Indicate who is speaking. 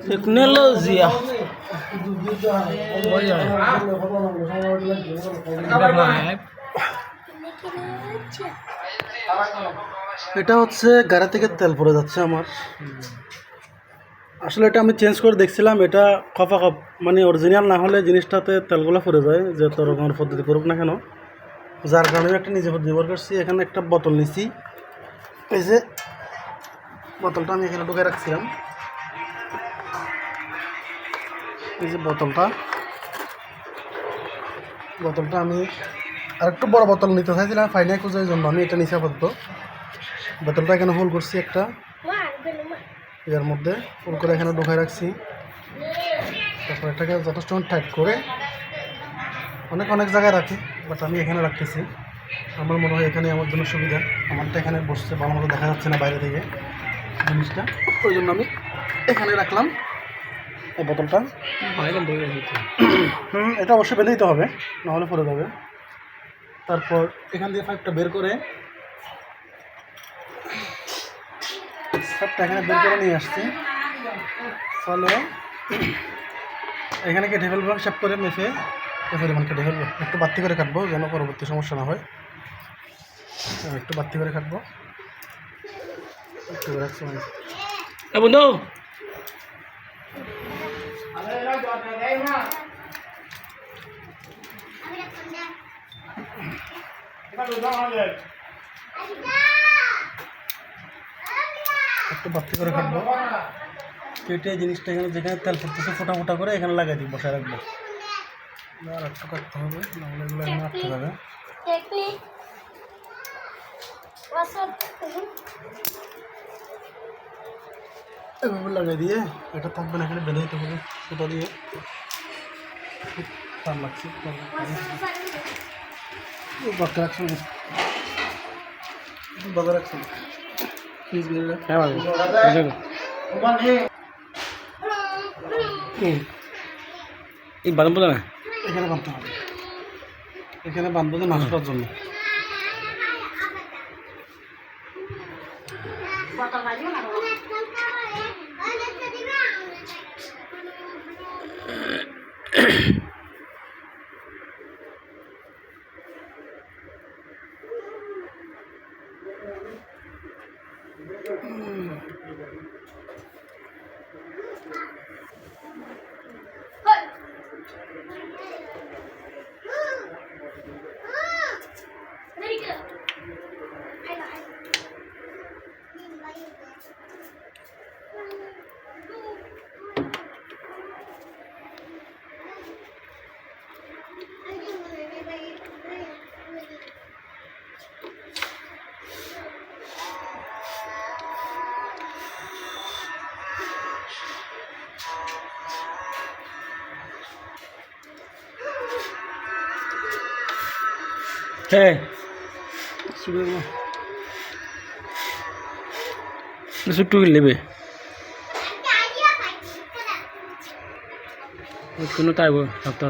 Speaker 1: টেকনোলজিয়া এটা হচ্ছে গাড়ি থেকে তেল পড়ে যাচ্ছে আমার। আসলে এটা আমি চেঞ্জ করে দেখছিলাম, এটা খপা খপ মানে অরিজিনাল না হলে জিনিসটাতে তেলগুলো পড়ে যায়, যে তোর রকমের পদ্ধতি করুক না কেন, যার কারণে একটা নিজে ব্যবহার করছি। এখানে একটা বোতল নিছি, এই যে বোতলটা আমি এখানে ঢুকে রাখছিলাম। এই যে বোতলটা আমি আরেকটু বড় বোতল নিতে চাইছিলাম, ফাইনাল খুঁজে জন্য আমি এটা নিচে আপাতত বোতলটা এখানে হোল করছি, একটা এর মধ্যে হোল করে এখানে ঢুকাই রাখছি। তারপর এটাকে যথেষ্ট টাইট করে অনেক জায়গায় রাখি, বাট আমি এখানে রাখতেছি। আমার মনে হয় এখানে আমার জন্য সুবিধা। আমারটা এখানে বসছে, ভালো মতো দেখা যাচ্ছে না বাইরে থেকে জিনিসটা, ওই জন্য আমি এখানে রাখলাম এই বোতলটা। এটা অবশ্যই বেঁধে দিতে হবে, নাহলে পড়ে যাবে। তারপর এখান দিয়ে পাইপটা বের করে নিয়ে আসছি। ফলে এখানে কেটে ফেলবো, হিসাব করে মেপে পরিমাণ কেটে ফেলবো। একটু বাড়তি করে কাটবো যেন পরবর্তী সমস্যা না হয়। একটু বাড়তি করে কাটবো, একটু রাখছি বন্ধু। একটু বাড়তি করে কাটবো, কেটে জিনিসটা এখানে যেখানে তেল পড়তেছে ফোটা ফোটা করে এখানে লাগাই দিই, বসায় রাখবো। আর একটু কাটতে হবে, নাহলে এগুলো এখানে আটকে যাবে। এভাবে লাগাই দিয়ে এটা থাকবে না, এখানে বেঁধে দিতে হবে সুতা দিয়ে। তার লাগছে বাচ্চা রাখছেন, বাজার রাখছেন এই বাঁধবো না, এখানে বাঁধতে হবে, এখানে বাঁধবো না মাছ ধরার জন্য। হ্যাঁ ছোট্ট নেবে কোনো তাই সপ্তাহ